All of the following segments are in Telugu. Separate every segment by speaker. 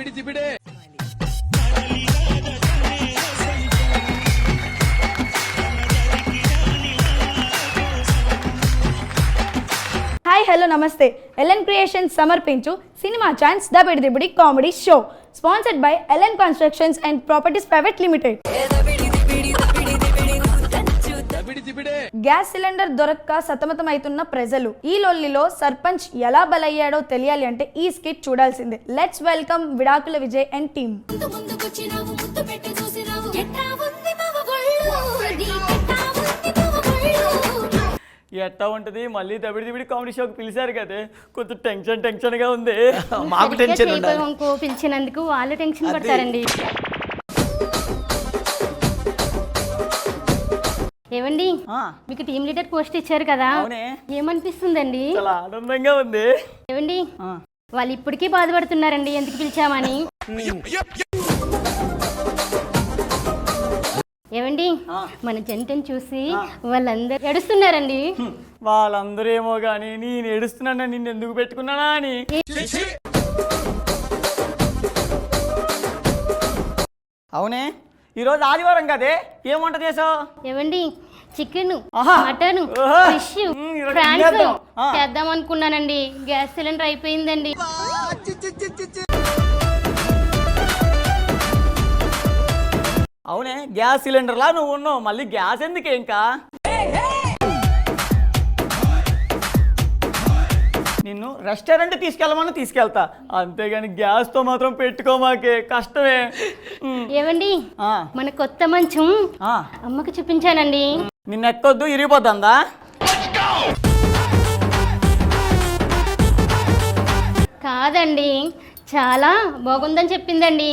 Speaker 1: హాయ్ హలో నమస్తే. ఎల్ఎన్ క్రియేషన్స్ సమర్పించు cinema chance Dabidi Dibidi comedy show sponsored by LN constructions and properties private limited. Gas cylinder దొరక్క సతమతమవుతున్న ప్రజలు, ఈ లొల్లిలో సర్పంచ్ ఎలా బలయ్యాడో తెలియాలి అంటే ఈ స్కిట్ చూడాల్సిందే. లెట్స్ వెల్కమ్ విడాకుల విజయ్ అండ్ టీమ్.
Speaker 2: ఎట్టా ఉంటది? మళ్ళీ దబిడి దిబిడి కామెడీ షోకి పిలిచారు కదా, కొంచెం టెన్షన్ గా ఉంది.
Speaker 3: మాకు టెన్షన్
Speaker 4: పిలిచినందుకు వాళ్ళు టెన్షన్ పడతారండి. ఏవండి, మీకు టీమ్ లీడర్ పోస్ట్ ఇచ్చారు కదా, ఏమనిపిస్తుందండి?
Speaker 2: చాలా ఆనందంగా ఉంది.
Speaker 4: ఏవండి, వాళ్ళు ఇప్పటికీ బాధపడుతున్నారండి ఎందుకు పిలిచామని. ఏవండి, మన జంటను చూసి వాళ్ళందరూ ఏడుస్తున్నారండి.
Speaker 2: వాళ్ళందరూ ఏమో గాని నేను ఏడుస్తున్నాను, నిన్ను ఎందుకు పెట్టుకున్నానా అని. అవునే, ఈరోజు ఆదివారం కదే, ఏం వంట చేసావు?
Speaker 4: ఏవండి, చికెన్, మటన్, ఫిష్, ఫ్రాన్స్ చేద్దాం అనుకున్నానండి. గ్యాస్ సిలిండర్ అయిపోయిందండి.
Speaker 2: అవునే, గ్యాస్ సిలిండర్లా నువ్వు ఉన్నావు, మళ్ళీ గ్యాస్ ఎందుకే ఇంకా? నిన్ను రెస్టారెంట్ తీసుకెళ్ళమని తీసుకెళ్తా, అంతేగాని గ్యాస్ తో మాత్రం పెట్టుకోమాకే, కష్టమే.
Speaker 4: ఏవండి, మన కొత్త మంచం అమ్మకి చూపించానండి.
Speaker 2: నిన్న ఎక్కొద్దు, ఇరిగిపోతుందా?
Speaker 4: కాదండి, చాలా బాగుందని చెప్పిందండి.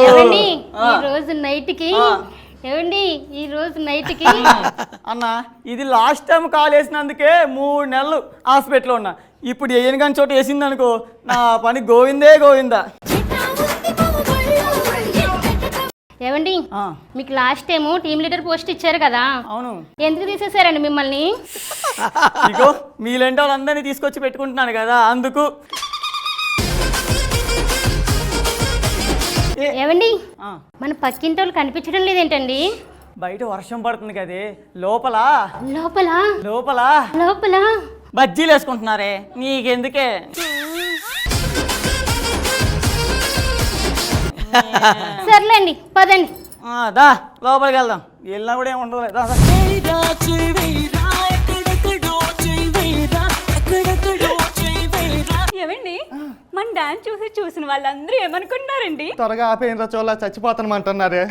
Speaker 4: ఏవండి, ఈ రోజు నైట్ కి
Speaker 2: అన్న, ఇది లాస్ట్ టైం కాల్ వేసినందుకే 3 నెలలు హాస్పిటల్లో ఉన్నా. ఇప్పుడు ఏను కానీ చోట వేసింది అనుకో, నా పని గోవిందే గోవిందా.
Speaker 4: ఏవండి, మీకు last time team leader post ఇచ్చారు కదా,
Speaker 2: అవును,
Speaker 4: ఎందుకు తీసేశారండి మిమ్మల్ని?
Speaker 2: ఇగో మీలాంటి వాళ్ళందరినీ తీసుకొచ్చి పెట్టుకుంటున్నాను కదా, అందుకు.
Speaker 4: ఏవండి, మన పక్కింటి వాళ్ళు కనిపించడం లేదేంటండి?
Speaker 2: బయట వర్షం పడుతుంది కదే, లోపల
Speaker 4: లోపల
Speaker 2: లోపల
Speaker 4: లోపల
Speaker 2: బజ్జీలు వేసుకుంటున్నారే, నీకెందుకే?
Speaker 4: సర్లేండి, పదండి.
Speaker 2: దా లోపలికి వెళ్దాం. వెళ్ళినా కూడా ఏమి ఉండదు.
Speaker 5: ఏమండి, మన డాన్స్ చూసిన వాళ్ళందరూ ఏమనుకుంటున్నారండి?
Speaker 3: త్వరగా ఆపేయండి, చోళ్ళ చచ్చిపోతానమంటున్నారే.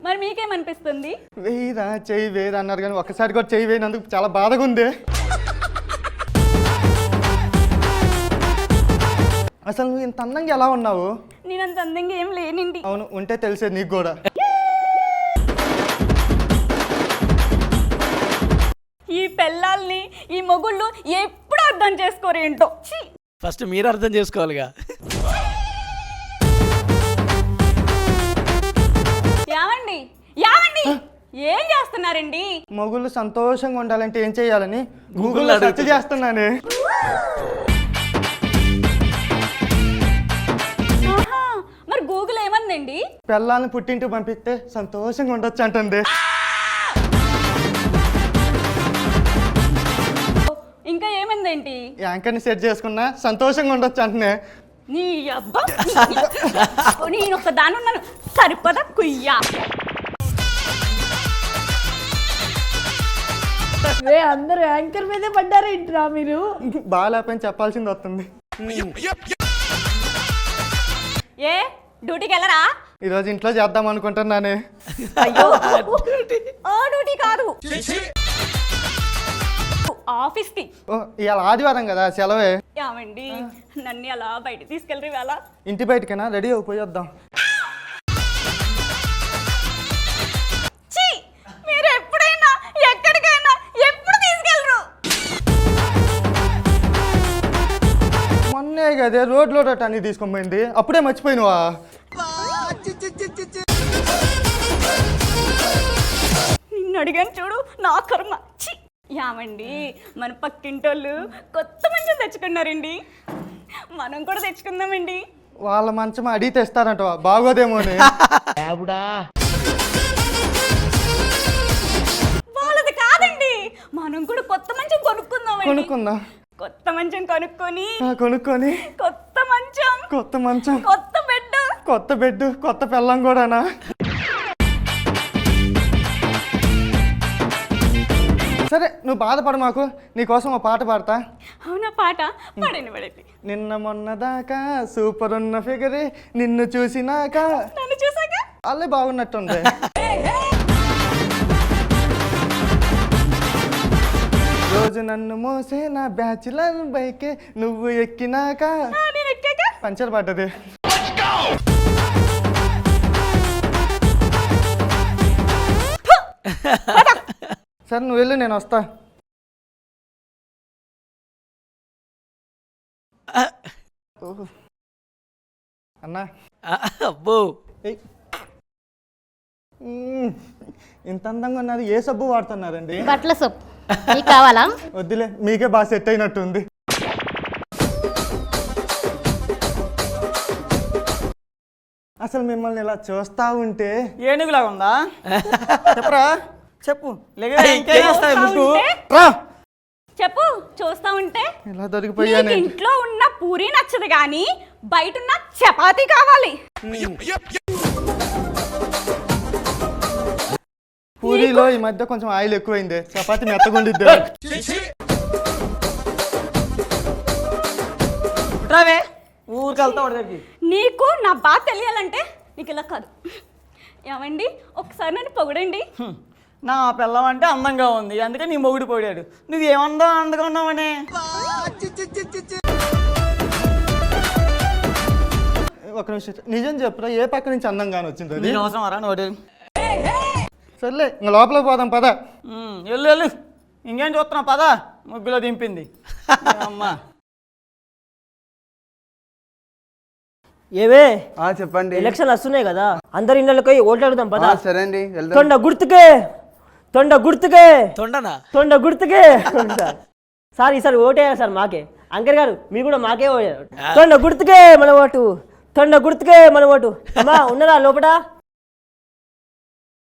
Speaker 5: మరి మీకేమనిపిస్తుంది?
Speaker 3: వేయరా చెయ్యి వేయరా అన్నారు కానీ ఒక్కసారి కూడా చెయ్యి వేయనందుకు చాలా బాధగా ఉంది. అసలు నువ్వు ఇంత అందంగా ఎలా ఉన్నావు?
Speaker 5: నేనంత అందంగా ఏం లేనండి.
Speaker 3: అవును, ఉంటే తెలిసేది నీకు కూడా.
Speaker 5: ఈ పెళ్ళాల్ని ఈ మొగుళ్ళు ఎప్పుడు అర్థం చేసుకోరేంటో.
Speaker 6: ఫస్ట్ మీరు అర్థం చేసుకోవాలిగా.
Speaker 5: యావండి యావండి, ఏం చేస్తున్నారండి?
Speaker 3: మొగుళ్ళు సంతోషంగా ఉండాలంటే ఏం చేయాలని గూగుల్లో సెర్చ్ చేస్తున్నానే.
Speaker 5: మరి గూగుల్ ఏమందండి?
Speaker 3: పిల్లల్ని పుట్టింటికి పంపిస్తే సంతోషంగా ఉండొచ్చు అంటుంది.
Speaker 5: ఇంకా ఏమైందేంటి?
Speaker 3: యాంకర్ని సెట్ చేసుకున్నా సంతోషంగా ఉండొచ్చు అంటున్నా.
Speaker 5: నీ అబ్బా, నేను ఒక దాని ఉన్నాను, సరిపదా కుయ్యా.
Speaker 1: అందరూ యాంకర్ మీదే పడ్డారేంట్రా మీరు?
Speaker 3: బాగాలేపని చెప్పాల్సింది వస్తుంది.
Speaker 5: ఏ డ్యూటీకి వెళ్ళరా?
Speaker 3: ఈరోజు ఇంట్లో చేద్దాం అనుకుంటున్నానే.
Speaker 5: అయ్యో, డ్యూటీ కాదు, ఆఫీస్ కి.
Speaker 3: ఇవాళ ఆదివారం కదా, సెలవే.
Speaker 5: ఏమండి, నన్ను అలా బయట తీసుకెళ్ళరు ఇవాళ?
Speaker 3: ఇంటి బయటకైనా రెడీ అయిపోయొద్దాం.
Speaker 5: మీరు ఎప్పుడైనా ఎక్కడికైనా ఎప్పుడు తీసుకెళ్ళరు?
Speaker 3: మొన్నే కదే రోడ్లో అన్ని తీసుకొని పోయింది, అప్పుడే మర్చిపోయినవా?
Speaker 5: నిన్ను అడిగాను చూడు, నా కర్మ. యామండి మన పక్కింటోళ్ళు కొత్త మంచం తెచ్చుకున్నారండి, మనం కూడా తెచ్చుకుందామండి.
Speaker 3: వాళ్ళ మంచం అడిగి తెస్తారంట, బాగోదేమో అని.
Speaker 5: వాళ్ళది కాదండి, మనం కూడా కొత్త మంచం కొనుక్కుందామండి.
Speaker 3: కొనుక్కుందాం.
Speaker 5: కొత్త మంచం కొనుక్కొని
Speaker 3: కొనుక్కొని
Speaker 5: కొత్త మంచం,
Speaker 3: కొత్త మంచం,
Speaker 5: కొత్త బెడ్,
Speaker 3: కొత్త బెడ్, కొత్త పెళ్ళం కూడానా? సరే నువ్వు బాధపడ, మాకు నీకోసం ఒక పాట పాడతా.
Speaker 5: అవునా? పాట పడండి పడండి.
Speaker 3: నిన్న మొన్న దాకా సూపర్ ఉన్న ఫిగరే, నిన్ను చూసినాక
Speaker 5: నన్ను చూసాక
Speaker 3: అల్లే బాగున్నట్టుంది. రోజు నన్ను మోసే నా బ్యాచులర్ బైకే, నువ్వు ఎక్కినాక
Speaker 5: నేను ఎక్కాక
Speaker 3: పంచర్ పడ్డది. సరే నువ్వు వెళ్ళు, నేను వస్తా. ఓహ్. అన్నా
Speaker 6: అబ్బో
Speaker 3: ఏయ్. ఇంత అందంగా ఉన్నది ఏ సబ్బు వాడుతున్నారండి?
Speaker 4: బట్టల సోప్ మీకు కావాలా?
Speaker 3: వద్దులే, మీకే బాగా సెట్ అయినట్టుంది. అసలు మిమ్మల్ని ఇలా చూస్తా ఉంటే
Speaker 2: ఏనుగులాగా ఉందా? చెప్పరా, చెప్పు. ఇంకేం వస్తాయి ముగ్గు?
Speaker 3: రా,
Speaker 5: చెప్పు. చూస్తా ఉంటే
Speaker 3: ఇలా
Speaker 5: నీకు
Speaker 3: దొరికిపోయాను.
Speaker 5: ఇంట్లో ఉన్న పూరి నచ్చదు గాని బయట ఉన్న చపాతీ కావాలి.
Speaker 3: పూరీలో ఈ మధ్య కొంచెం ఆయిల్ ఎక్కువైంది, చపాతి మెత్తగుండిద్ది.
Speaker 2: రావే, ఊరికి వెళ్తా ఉండేది.
Speaker 5: నీకు నా బాధ తెలియాలంటే నీకు ఇలా కాదు. ఏమండి ఒకసారి నన్ను పొగడండి.
Speaker 2: నా పిల్లం అంటే అందంగా ఉంది, అందుకే నీ మొగుడు పోయాడు. నువ్వేమందా అందంగా ఉన్నావనే?
Speaker 3: ఒక నిమిషం, నిజం చెప్పురా, ఏ పక్క నుంచి అందంగానే వచ్చింది అది?
Speaker 2: నీకు అవసరం రా నోడు.
Speaker 3: సర్లే ఇంక లోపల పోదాం పద.
Speaker 2: వెళ్ళు వెళ్ళు, ఇంకేం చూస్తున్నావు? పద, ముగ్గులో దింపింది అమ్మా.
Speaker 7: ఏవే
Speaker 8: చెప్పండి.
Speaker 7: ఎలక్షన్ వస్తున్నాయి కదా, అందరి ఇళ్ళకి పోయి ఓట్లు అడుగుదాం పద.
Speaker 8: సరే అండి, వెళ్దాం.
Speaker 7: తొండ గుర్తుకే, తొండ గుర్తుకే,
Speaker 6: తొండనా?
Speaker 7: తొండ గుర్తుకే. సార్ ఈసారి ఓటేయాలి సార్ మాకే. అంకర్ గారు మీరు కూడా మాకే ఓటేయాలి. తొండ గుర్తుకే మన ఓటు, తొండ గుర్తుకే మన ఓటు. అమ్మా ఉన్నదా లోపల?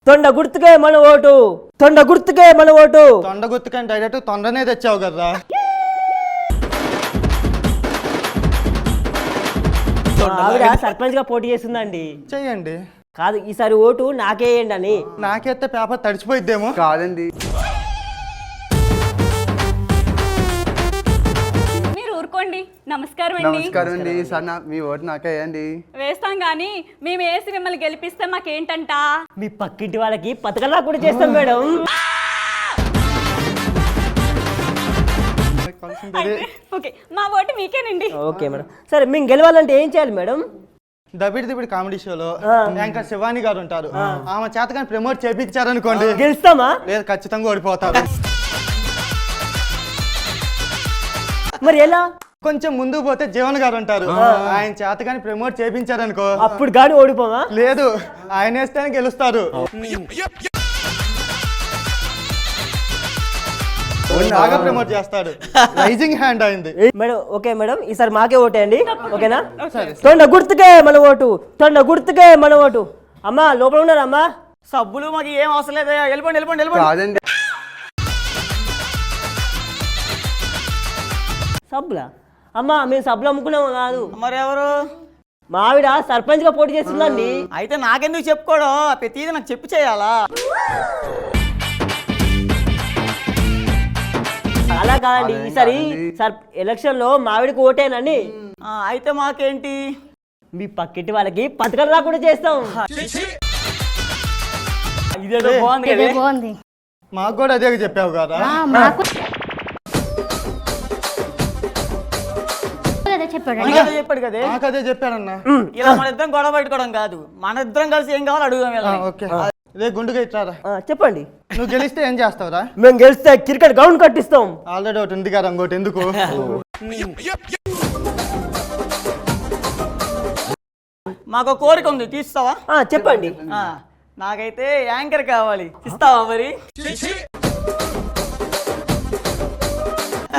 Speaker 7: తొండ గుర్తుకే మన ఓటు, తొండ గుర్తుకే మన ఓటు.
Speaker 3: తొండ గుర్తుకని డైరెక్ట్ తొండనే తెచ్చావు కదా.
Speaker 7: ఆవిడ సర్పంచ్ గా పోటీ చేస్తుందండి.
Speaker 3: చెయ్యండి.
Speaker 7: కాదు ఈసారి ఓటు నాకే వేయండి అని.
Speaker 3: నాకైతే పేపర్ తడిచిపోయిద్దేమో.
Speaker 8: కాదండి.
Speaker 5: మీరు ఊరుకోండి. నమస్కారం అండి.
Speaker 8: నమస్కారం అండి. సార్ మీ ఓటు నాకే వేయండి.
Speaker 5: వేస్తాం కానీ మేము వేసి మిమ్మల్ని గెలిపిస్తే మాకేంటంట?
Speaker 7: మీ పక్కింటి వాళ్ళకి పథకాలు కూడా చేస్తాం మేడం.
Speaker 5: ఓకే, మా ఓటు మీకేనండి.
Speaker 7: Okay madam. సరే మేము గెలవాలంటే ఏం చేయాలి మేడం?
Speaker 3: దబిడి దిబిడి కామెడీ షోలో యాంకర్ శివాని గారు ఉంటారు, ఆమె చేతగాని ప్రమోట్ చేపించారనుకోండి,
Speaker 7: గెలుస్తామా?
Speaker 3: లేదు ఖచ్చితంగా ఓడిపోతారు.
Speaker 7: మరి ఎలా?
Speaker 3: కొంచెం ముందుకు పోతే జీవన్ గారు ఉంటారు, ఆయన చేతగాని ప్రమోట్ చేపించారనుకో,
Speaker 7: అప్పుడు గాని ఓడిపోమా?
Speaker 3: లేదు ఆయన వేస్తేనే గెలుస్తారు. బాగా ప్రమోట్ చేస్తాడు. రైజింగ్ హ్యాండ్ అయింది
Speaker 7: మేడం. ఓకే మేడం, ఈసారి మాకే ఓటేయండి. ఓకేనా? తొండ గుర్తుకే మన ఓటు, తొండ గుర్తుకే మన ఓటు. అమ్మా లోపల ఉన్నారా అమ్మా?
Speaker 2: సబ్బులు మాకు ఏం అవసరం లేదు, వెళ్ళిపోండి వెళ్ళిపోండి వెళ్ళిపోండి.
Speaker 8: కాదండి.
Speaker 7: సబ్బులా? అమ్మా మేము సబ్బులు అమ్ముకున్నాము కాదు.
Speaker 2: మరెవరు?
Speaker 7: మా ఆవిడ సర్పంచ్ గా పోటీ చేస్తుందండి.
Speaker 2: అయితే నాకెందుకు చెప్పుకోవడం, ప్రతిదీ నాకు చెప్పి చేయాలా?
Speaker 7: అలా కాదండి, ఈసారి ఎలక్షన్ లో మా ఆవిడకి ఓటేనండి.
Speaker 2: అయితే మాకేంటి?
Speaker 7: మీ పక్కింటి వాళ్ళకి పథకాలు రాకుండా చేస్తాం.
Speaker 2: ఇదేదో బాగుంది కదా.
Speaker 4: బాగుంది.
Speaker 3: మాకు కూడా అదే చెప్పావు కదా.
Speaker 4: మాకు అదే చెప్పాడు.
Speaker 2: నీకు అదే చెప్పాడు కదా.
Speaker 3: మాకు అదే చెప్పాడన్నా.
Speaker 2: ఇలా మన ఇద్దరం గొడవ పెట్టుకోవడం కాదు, మన ఇద్దరం కలిసి ఏం కావాలో అడుగుదాం. వెళ్ళండి.
Speaker 3: ఓకే, ఇదే గుండుగా ఇట్లారా.
Speaker 7: చెప్పండి.
Speaker 3: నువ్వు గెలిస్తే ఏం చేస్తావురా?
Speaker 7: మేము గెలిస్తే క్రికెట్ గ్రౌండ్ కట్టిస్తాం.
Speaker 3: ఆల్రెడీ ఒకటి ఉంది కదా, ఇంకోటి ఎందుకు?
Speaker 2: మాకు కోరిక ఉంది, తీస్తావా?
Speaker 7: చెప్పండి.
Speaker 2: నాకైతే యాంకర్ కావాలి, ఇస్తావా మరి?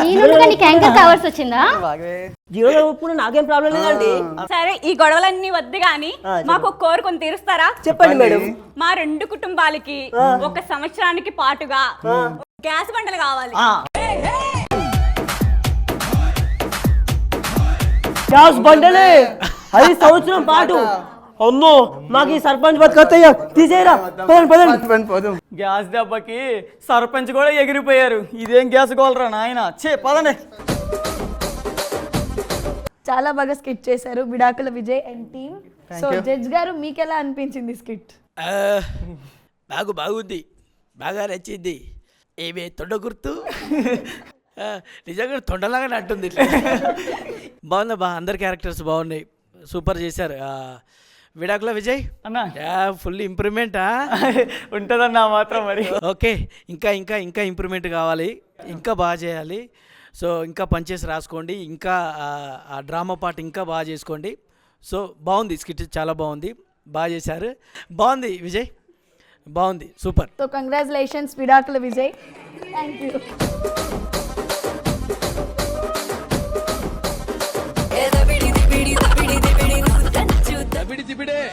Speaker 4: నేనుండగా నీకు యాంకర్ కావాల్సి వచ్చిందా
Speaker 7: జీరోలో ఒప్పుకున్న నాకేం ప్రాబ్లం లేదండి.
Speaker 5: సరే ఈ గొడవలన్నీ వద్దు గాని మాకు ఒక కోరికను తీరుస్తారా?
Speaker 7: చెప్పండి మేడం.
Speaker 5: మా 2 కుటుంబాలకి 1 సంవత్సరానికి పాటుగా గ్యాస్ బండలు కావాలి.
Speaker 7: గ్యాస్ బండలే 5 సంవత్సరం పాటు. అమ్మో మాకు ఈ సర్పంచ్ బతుకత్తయ్యా తీసేయరా. పదండి.
Speaker 8: పోదాం.
Speaker 2: గ్యాస్ దెబ్బకి సర్పంచ్ కూడా ఎగిరిపోయారు. ఇదేం గ్యాస్ గోలరా నాయన. పదండి.
Speaker 1: చాలా బాగా స్కిట్ చేశారు విడాకుల Vijay and team. So judge గారు మీకు ఎలా అనిపించింది స్కిట్?
Speaker 6: బాగుంది, బాగా నచ్చింది. ఏమే తొండ గుర్తు నిజంగా తొండలాగానే అంటుంది ఇట్లా. బాగుందా? అందరి క్యారెక్టర్స్ బాగున్నాయి, సూపర్ చేశారు. విడాకుల విజయ్
Speaker 2: అన్నా
Speaker 6: ఫుల్ ఇంప్రూవ్మెంటా
Speaker 2: ఉంటుందన్నా మాత్రం మరి.
Speaker 6: ఓకే, ఇంకా ఇంకా ఇంకా ఇంప్రూవ్మెంట్ కావాలి, ఇంకా బాగా చేయాలి. సో ఇంకా పనిచేసి రాసుకోండి, ఇంకా ఆ డ్రామా పార్ట్ ఇంకా బాగా చేసుకోండి. సో బాగుంది, స్కిట్ చాలా బాగుంది, బాగా చేశారు. బాగుంది విజయ్, బాగుంది, సూపర్.
Speaker 1: సో కంగ్రాచులేషన్స్ విడాకుల విజయ్. Thank you.